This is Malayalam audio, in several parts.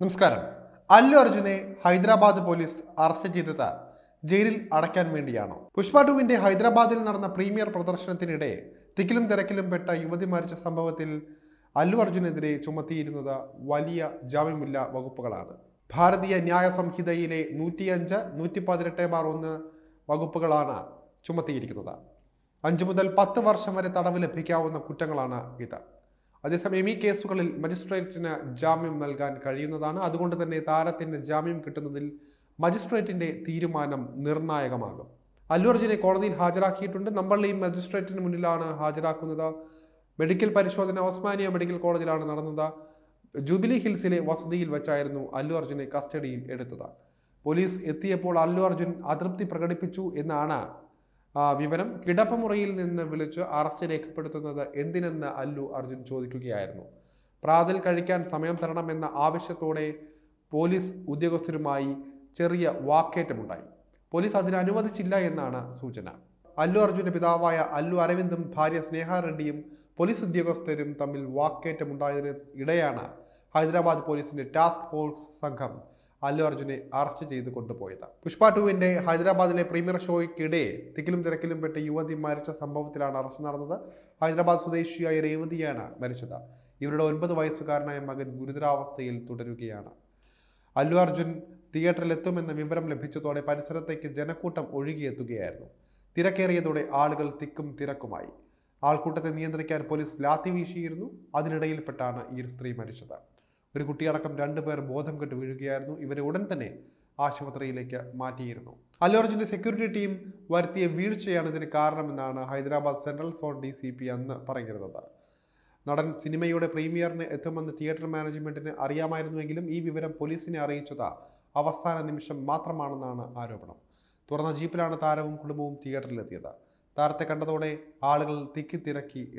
നമസ്കാരം. അല്ലു അർജുനെ ഹൈദരാബാദ് പോലീസ് അറസ്റ്റ് ചെയ്തത് ജയിലിൽ അടയ്ക്കാൻ വേണ്ടിയാണോ? പുഷ്പ ടുവിന്റെ ഹൈദരാബാദിൽ നടന്ന പ്രീമിയർ പ്രദർശനത്തിനിടെ തിക്കിലും തിരക്കിലും പെട്ട യുവതി മരിച്ച സംഭവത്തിൽ അല്ലു അർജുനെതിരെ ചുമത്തിയിരുന്നത് വലിയ ജാമ്യമില്ലാ വകുപ്പുകളാണ്. ഭാരതീയ ന്യായ സംഹിതയിലെ 105, 118/1 വകുപ്പുകളാണ് ചുമത്തിയിരിക്കുന്നത്. 5 മുതൽ 10 വർഷം വരെ തടവ് ലഭിക്കാവുന്ന കുറ്റങ്ങളാണ് ഇത്. അതേസമയം ഈ കേസുകളിൽ മജിസ്ട്രേറ്റിന് ജാമ്യം നൽകാൻ കഴിയുന്നതാണ്. അതുകൊണ്ട് തന്നെ താരത്തിന് ജാമ്യം കിട്ടുന്നതിൽ മജിസ്ട്രേറ്റിന്റെ തീരുമാനം നിർണായകമാകും. അല്ലു അർജുനെ കോടതിയിൽ ഹാജരാക്കിയിട്ടുണ്ട്. നമ്മളുടെ ഈ മജിസ്ട്രേറ്റിന് മുന്നിലാണ് ഹാജരാക്കുന്നത്. മെഡിക്കൽ പരിശോധന ഒസ്മാനിയ മെഡിക്കൽ കോളേജിലാണ് നടന്നത്. ജൂബിലി ഹിൽസിലെ വസതിയിൽ വെച്ചായിരുന്നു അല്ലു അർജുനെ കസ്റ്റഡിയിൽ എടുത്തത്. പോലീസ് എത്തിയപ്പോൾ അല്ലു അർജുൻ അതൃപ്തി പ്രകടിപ്പിച്ചു എന്നാണ് വിവരം. കിടപ്പമുറിയിൽ നിന്ന് വിളിച്ച് അറസ്റ്റ് രേഖപ്പെടുത്തുന്നത് എന്തിനെന്ന് അല്ലു അർജുൻ ചോദിക്കുകയായിരുന്നു. പ്രാതൽ കഴിക്കാൻ സമയം തരണമെന്ന ആവശ്യത്തോടെ പോലീസ് ഉദ്യോഗസ്ഥരുമായി ചെറിയ വാക്കേറ്റമുണ്ടായി. പോലീസ് അതിന് അനുവദിച്ചില്ല എന്നാണ് സൂചന. അല്ലു അർജുന്റെ പിതാവായ അല്ലു അരവിന്ദും ഭാര്യ സ്നേഹ റെഡ്ഡിയും പോലീസ് ഉദ്യോഗസ്ഥരും തമ്മിൽ വാക്കേറ്റമുണ്ടായതിന് ഇടെയാണ് ഹൈദരാബാദ് പോലീസിന്റെ ടാസ്ക് ഫോഴ്സ് സംഘം അല്ലു അർജുനെ അറസ്റ്റ് ചെയ്ത് കൊണ്ടുപോയത്. പുഷ്പ ടുവിന്റെ ഹൈദരാബാദിലെ പ്രീമിയർ ഷോയ്ക്കിടെ തിക്കിലും തിരക്കിലും പെട്ട് യുവതി മരിച്ച സംഭവത്തിലാണ് അറസ്റ്റ് നടന്നത്. ഹൈദരാബാദ് സ്വദേശിയായ രേവതിയാണ് മരിച്ചത്. ഇവരുടെ 9 വയസ്സുകാരനായ മകൻ ഗുരുതരാവസ്ഥയിൽ തുടരുകയാണ്. അല്ലു അർജുൻ തിയേറ്ററിൽ എത്തുമെന്ന വിവരം ലഭിച്ചതോടെ പരിസരത്തേക്ക് ജനക്കൂട്ടം ഒഴുകിയെത്തുകയായിരുന്നു. തിരക്കേറിയതോടെ ആളുകൾ തിക്കും തിരക്കുമായി. ആൾക്കൂട്ടത്തെ നിയന്ത്രിക്കാൻ പോലീസ് ലാത്തി വീശിയിരുന്നു. അതിനിടയിൽപ്പെട്ടാണ് ഈ സ്ത്രീ മരിച്ചത്. ഒരു കുട്ടിയടക്കം 2 പേർ ബോധം കെട്ട് വീഴുകയായിരുന്നു. ഇവരെ ഉടൻ തന്നെ ആശുപത്രിയിലേക്ക് മാറ്റിയിരുന്നു. അല്ലു അർജുന്റെ സെക്യൂരിറ്റി ടീം വരുത്തിയ വീഴ്ചയാണ് ഇതിന് കാരണമെന്നാണ് ഹൈദരാബാദ് സെൻട്രൽ സോൺ DCP അന്ന് പറഞ്ഞിരുന്നത്. നടൻ സിനിമയുടെ പ്രീമിയറിന് എത്തുമെന്ന് തിയേറ്റർ മാനേജ്മെന്റിന് അറിയാമായിരുന്നുവെങ്കിലും ഈ വിവരം പോലീസിനെ അറിയിച്ചത് അവസാന നിമിഷം മാത്രമാണെന്നാണ് ആരോപണം. തുറന്ന ജീപ്പിലാണ് താരവും കുടുംബവും തിയേറ്ററിലെത്തിയത്. താരത്തെ കണ്ടതോടെ ആളുകൾ തിക്കി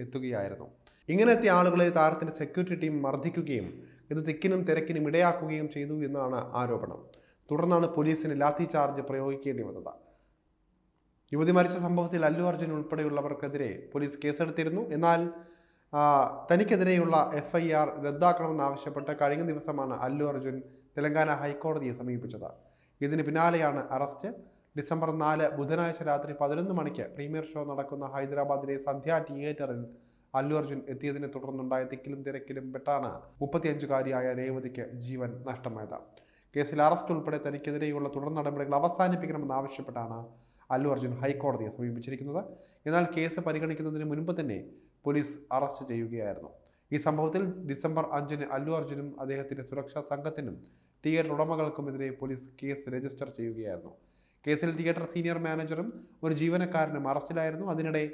എത്തുകയായിരുന്നു. ഇങ്ങനെ എത്തിയ ആളുകളെ താരത്തിന്റെ സെക്യൂരിറ്റി ടീം മർദ്ദിക്കുകയും ഇത് തിക്കിനും തിരക്കിനും ഇടയാക്കുകയും ചെയ്തു എന്നാണ് ആരോപണം. തുടർന്നാണ് പോലീസിന് ലാത്തി ചാർജ് പ്രയോഗിക്കേണ്ടി വന്നത്. യുവതി മരിച്ച സംഭവത്തിൽ അല്ലു അർജുൻ ഉൾപ്പെടെയുള്ളവർക്കെതിരെ പോലീസ് കേസെടുത്തിരുന്നു. എന്നാൽ തനിക്കെതിരെയുള്ള FIR റദ്ദാക്കണമെന്നാവശ്യപ്പെട്ട് കഴിഞ്ഞ ദിവസമാണ് അല്ലു അർജുൻ തെലങ്കാന ഹൈക്കോടതിയെ സമീപിച്ചത്. ഇതിന് പിന്നാലെയാണ് അറസ്റ്റ്. ഡിസംബർ 4 ബുധനാഴ്ച രാത്രി 11 മണിക്ക് പ്രീമിയർ ഷോ നടക്കുന്ന ഹൈദരാബാദിലെ സന്ധ്യ തിയേറ്ററിൽ അല്ലു അർജുൻ എത്തിയതിനെ തുടർന്നുണ്ടായ തിക്കിലും തിരക്കിലും പെട്ടാണ് 35-കാരിയായ രേവതിക്ക് ജീവൻ നഷ്ടമായത്. കേസിൽ അറസ്റ്റ് ഉൾപ്പെടെ തനിക്കെതിരെയുള്ള തുടർ നടപടികൾ അവസാനിപ്പിക്കണമെന്നാവശ്യപ്പെട്ടാണ് അല്ലു അർജുൻ ഹൈക്കോടതിയെ സമീപിച്ചിരിക്കുന്നത്. എന്നാൽ കേസ് പരിഗണിക്കുന്നതിന് മുൻപ് തന്നെ പോലീസ് അറസ്റ്റ് ചെയ്യുകയായിരുന്നു. ഈ സംഭവത്തിൽ ഡിസംബർ 5-ന് അല്ലു അർജുനും അദ്ദേഹത്തിന്റെ സുരക്ഷാ സംഘത്തിനും തിയേറ്റർ ഉടമകൾക്കുമെതിരെ പോലീസ് കേസ് രജിസ്റ്റർ ചെയ്യുകയായിരുന്നു. കേസിൽ തിയേറ്റർ സീനിയർ മാനേജറും ഒരു ജീവനക്കാരനും അറസ്റ്റിലായിരുന്നു. അതിനിടെ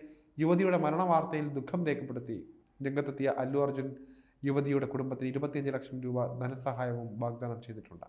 യുവതിയുടെ മരണവാർത്തയിൽ ദുഃഖം രേഖപ്പെടുത്തി രംഗത്തെത്തിയ അല്ലു അർജുൻ യുവതിയുടെ കുടുംബത്തിന് 25 ലക്ഷം രൂപ ധനസഹായവും വാഗ്ദാനം ചെയ്തിട്ടുണ്ട്.